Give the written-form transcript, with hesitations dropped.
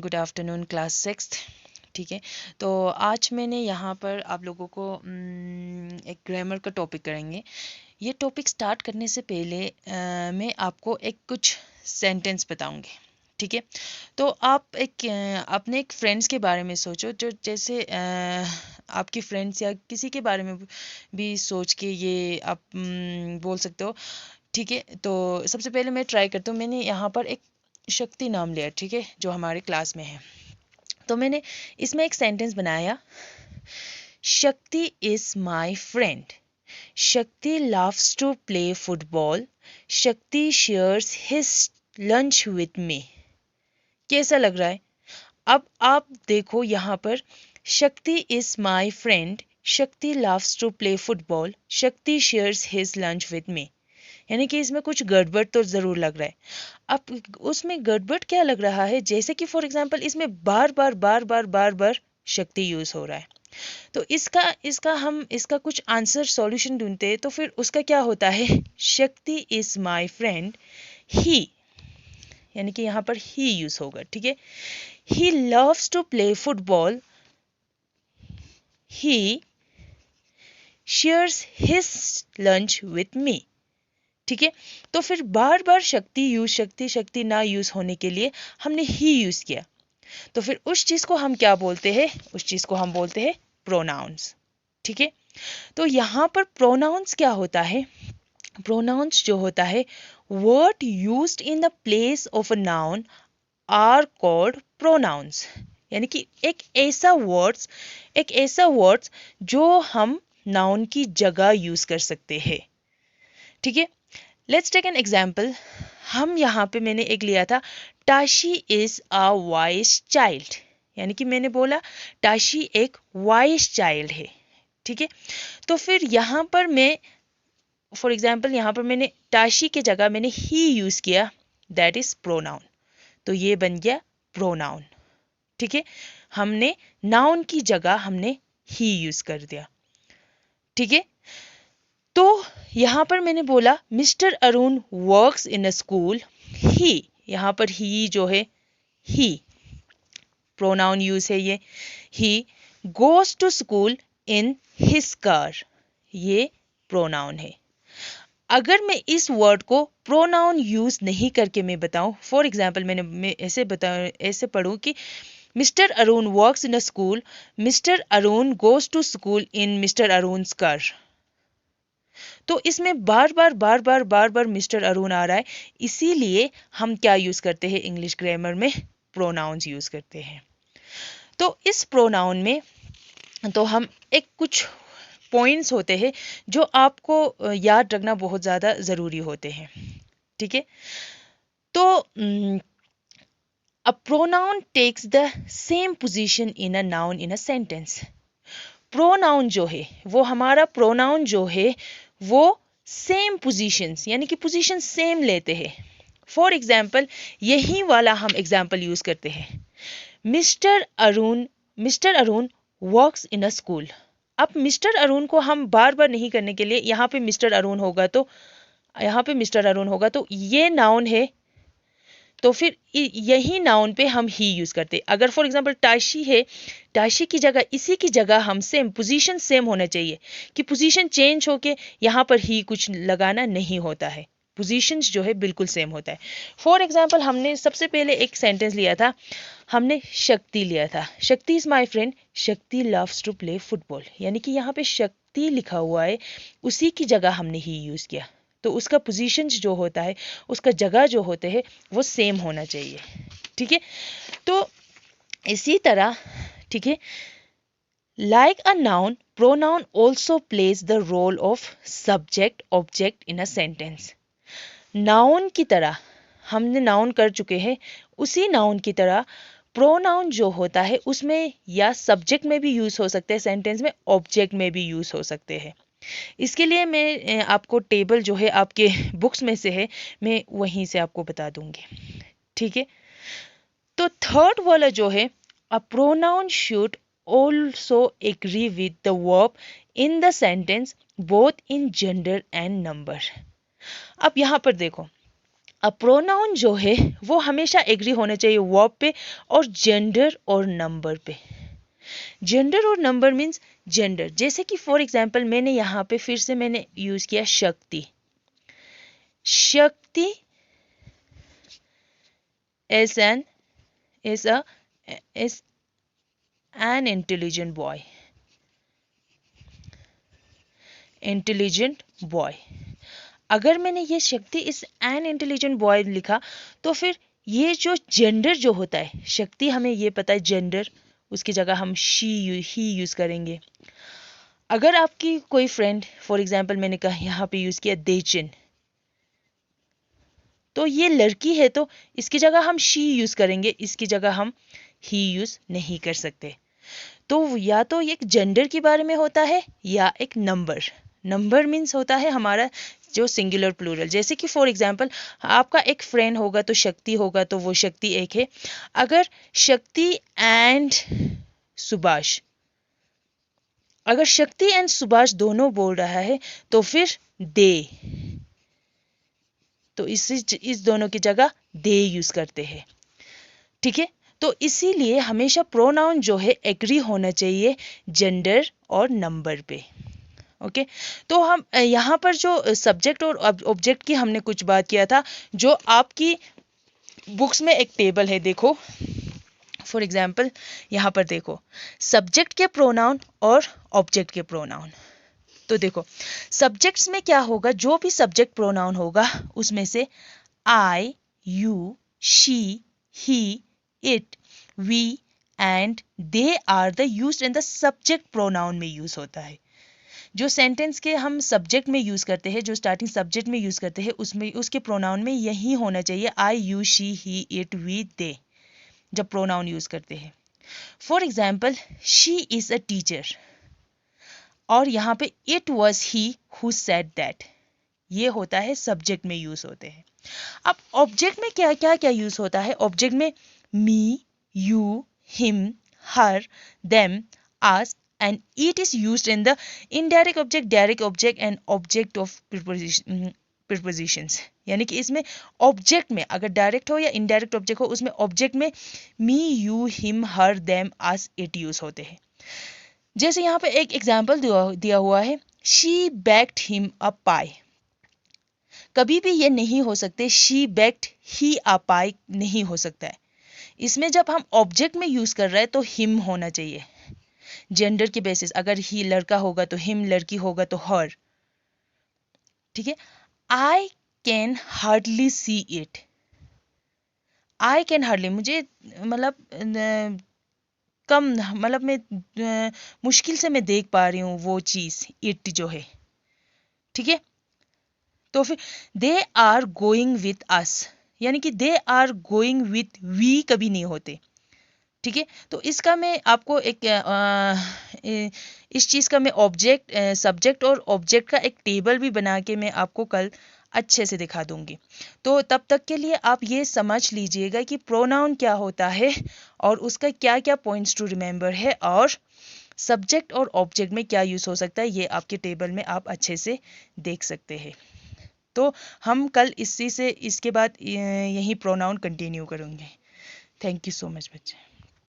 Good afternoon class sixth. ठीक है, तो आज मैंने यहाँ पर आप लोगों को एक ग्रामर का टॉपिक करेंगे। ये टॉपिक स्टार्ट करने से पहले मैं आपको एक कुछ सेंटेंस बताऊंगी। ठीक है, तो आप अपने एक फ्रेंड्स के बारे में सोचो, जो जैसे आपकी फ्रेंड्स या किसी के बारे में भी सोच के ये आप बोल सकते हो। ठीक है, तो सबसे पहले मैं ट्राई करता हूँ। मैंने यहाँ पर एक शक्ति नाम लिया, ठीक है, जो हमारे क्लास में है। तो मैंने इसमें एक सेंटेंस बनाया, शक्ति इज माई फ्रेंड, शक्ति लव्स टू प्ले फुटबॉल, शक्ति शेयर्स हिज लंच विथ मी। कैसा लग रहा है? अब आप देखो यहाँ पर, शक्ति इज माई फ्रेंड, शक्ति लव्स टू प्ले फुटबॉल, शक्ति शेयर्स हिज लंच विथ मी। यानी कि इसमें कुछ गड़बड़ तो ज़रूर लग रहा है। अब उसमें गड़बड़ क्या लग रहा है, जैसे कि फॉर एग्जांपल इसमें बार बार शक्ति यूज़ हो रहा है। तो इसका कुछ आंसर सॉल्यूशन ढूंढते हैं। तो फिर उसका क्या होता है, शक्ति इज माय फ्रेंड, ही, यानी कि यहाँ पर ही यूज होगा। ठीक है, he loves to play football, he shares his lunch with me. ठीक है, तो फिर बार बार शक्ति ना यूज होने के लिए हमने ही यूज किया। तो फिर उस चीज को हम क्या बोलते हैं, उस चीज को हम बोलते हैं प्रोनाउंस। ठीक है, तो यहाँ पर प्रोनाउंस क्या होता है, प्रोनाउंस जो होता है, word used in the place of a noun are called pronouns. यानी कि एक ऐसा वर्ड्स जो हम नाउन की जगह यूज कर सकते हैं। ठीक है, लेट्स टेक एन एग्जाम्पल। हम यहाँ पे मैंने एक लिया था, Tashi is a vice child. यानी कि मैंने बोला टाशी एक वाइस चाइल्ड है। ठीक है, तो फिर यहाँ पर मैं फॉर एग्जाम्पल यहाँ पर मैंने टाशी के जगह मैंने ही यूज किया, दैट इज प्रोनाउन। तो ये बन गया प्रोनाउन। ठीक है, हमने नाउन की जगह हमने ही यूज कर दिया। ठीक है, तो यहाँ पर मैंने बोला mister Arun works in a school, he, यहाँ पर ही जो है, ही प्रोनाउन यूज है ये। He goes to school in his car, ये प्रोनाउन है। अगर मैं इस वर्ड को प्रोनाउन यूज नहीं करके मैं बताऊं, फॉर एग्जाम्पल मैं ऐसे पढ़ूं कि mister Arun works in a school, mister Arun goes to school in mister Arun's car, तो इसमें बार बार मिस्टर अरुण आ रहा है। इसीलिए हम क्या यूज करते हैं इंग्लिश ग्रामर में, प्रोनाउंस यूज करते हैं। तो इस प्रोनाउन में तो हम एक कुछ पॉइंट्स होते हैं जो आपको याद रखना बहुत ज़्यादा ज़रूरी होते हैं। ठीक है, तो a pronoun takes the same position in a noun in a sentence. Pronoun जो है वो हमारा प्रोनाउन जो है वो सेम पोजीशंस, यानी कि पोजीशन सेम लेते हैं। फॉर एग्जाम्पल यही वाला हम एग्जाम्पल यूज करते हैं, mister Arun works in a school. अब मिस्टर अरुण को हम बार बार नहीं करने के लिए यहाँ पे मिस्टर अरुण होगा, तो यहाँ पे मिस्टर अरुण होगा, तो ये नाउन है, तो फिर यही नाउन पे हम ही यूज करते। अगर फॉर एग्जांपल टाशी है, टाशी की जगह इसी की जगह हम सेम पोजीशन सेम होना चाहिए, कि पोजीशन चेंज होके यहाँ पर ही कुछ लगाना नहीं होता है, पोजीशंस जो है बिल्कुल सेम होता है। फॉर एग्जांपल हमने सबसे पहले एक सेंटेंस लिया था, हमने शक्ति लिया था, शक्ति इज माय फ्रेंड, शक्ति लव्स टू प्ले फुटबॉल। यानी कि यहाँ पे शक्ति लिखा हुआ है, उसी की जगह हमने ही यूज किया, तो उसका पोजीशंस जो होता है, उसका जगह जो होते हैं वो सेम होना चाहिए। ठीक है, तो इसी तरह, ठीक है, like a noun pronoun also plays the role of subject object in a sentence. Noun की तरह हमने नाउन कर चुके हैं, उसी नाउन की तरह प्रोनाउन जो होता है उसमें या सब्जेक्ट में भी यूज हो सकते हैं सेंटेंस में, ऑब्जेक्ट में भी यूज हो सकते हैं। इसके लिए मैं आपको टेबल जो है आपके बुक्स में से है, मैं वहीं से आपको बता दूंगी। ठीक है, तो थर्ड वाला जो है, a pronoun should also agree with the verb in the sentence both in gender and number। अब यहाँ पर देखो, अब प्रोनाउन जो है वो हमेशा एग्री होना चाहिए वर्ब पे और जेंडर और नंबर पे। जेंडर और नंबर मीन्स जेंडर, जैसे कि फॉर एग्जांपल मैंने यहाँ पे फिर से मैंने यूज किया शक्ति। शक्ति is an intelligent boy. Intelligent boy. अगर मैंने ये शक्ति इस एन इंटेलिजेंट बॉय लिखा तो फिर ये जो जेंडर जो होता है, शक्ति हमें ये पता है जेंडर, उसकी जगह हम ही यूज करेंगे। अगर आपकी कोई फ्रेंड फॉर एग्जांपल मैंने कहा यहाँ पे यूज किया देचिन, तो ये लड़की है तो इसकी जगह हम शी यूज करेंगे, इसकी जगह हम ही यूज नहीं कर सकते। तो या तो एक जेंडर के बारे में होता है या एक नंबर। नंबर मीन्स होता है हमारा जो सिंगुलर प्लूरल, जैसे कि फॉर एग्जांपल आपका एक फ्रेंड होगा तो शक्ति होगा तो वो शक्ति एक है। अगर शक्ति एंड सुभाष, अगर शक्ति एंड सुभाष दोनों बोल रहा है तो फिर दे, तो इस दोनों की जगह दे यूज करते हैं। ठीक है, तो इसीलिए हमेशा प्रोनाउन जो है एग्री होना चाहिए जेंडर और नंबर पे। ओके, तो हम यहाँ पर जो सब्जेक्ट और ऑब्जेक्ट की हमने कुछ बात किया था, जो आपकी बुक्स में एक टेबल है, देखो फॉर एग्जांपल यहाँ पर देखो सब्जेक्ट के प्रोनाउन और ऑब्जेक्ट के प्रोनाउन। तो देखो सब्जेक्ट्स में क्या होगा, जो भी सब्जेक्ट प्रोनाउन होगा उसमें से I, you, she, he, it, we and they are the used in the subject pronoun में यूज होता है। जो सेंटेंस के हम सब्जेक्ट में यूज करते हैं, जो स्टार्टिंग सब्जेक्ट में यूज करते हैं, उसमें उसके प्रोनाउन में यही होना चाहिए I, you, she, he, it, we, they, जब प्रोनाउन यूज करते हैं। For example she is a teacher और यहाँ पे it was he who said that, ये होता है सब्जेक्ट में यूज होते हैं। अब ऑब्जेक्ट में क्या क्या क्या यूज होता है, ऑब्जेक्ट में me, you, him, her, them, us and it is used in the indirect object, direct object and object of prepositions। यानी कि इसमें ऑब्जेक्ट में अगर डायरेक्ट हो या इनडायरेक्ट ऑब्जेक्ट हो, उसमें ऑब्जेक्ट में me, you, him, her, them, us, it use होते हैं। जैसे यहाँ पे एक एग्जाम्पल दिया हुआ है, शी बेक्ड हिम अ पाई। कभी भी ये नहीं हो सकते शी बेक्ड ही अ पाई नहीं हो सकता है। इसमें जब हम ऑब्जेक्ट में यूज कर रहे हैं तो हिम होना चाहिए जेंडर के बेसिस, अगर ही लड़का होगा तो हिम, लड़की होगा तो हर। ठीक है, I can hardly see it, I can hardly मुझे मतलब कम, मतलब मैं मुश्किल से मैं देख पा रही हूँ वो चीज, इट जो है। ठीक है, तो फिर they are going with us, यानी कि they are going with we कभी नहीं होते। ठीक है, तो इसका मैं आपको एक इस चीज़ का मैं ऑब्जेक्ट, सब्जेक्ट और ऑब्जेक्ट का एक टेबल भी बना के मैं आपको कल अच्छे से दिखा दूंगी। तो तब तक के लिए आप ये समझ लीजिएगा कि प्रोनाउन क्या होता है और उसका क्या क्या पॉइंट्स टू रिमेंबर है, और सब्जेक्ट और ऑब्जेक्ट में क्या यूज़ हो सकता है, ये आपके टेबल में आप अच्छे से देख सकते हैं। तो हम कल इसी से इसके बाद यही प्रोनाउन कंटिन्यू करेंगे। थैंक यू सो मच बच्चे।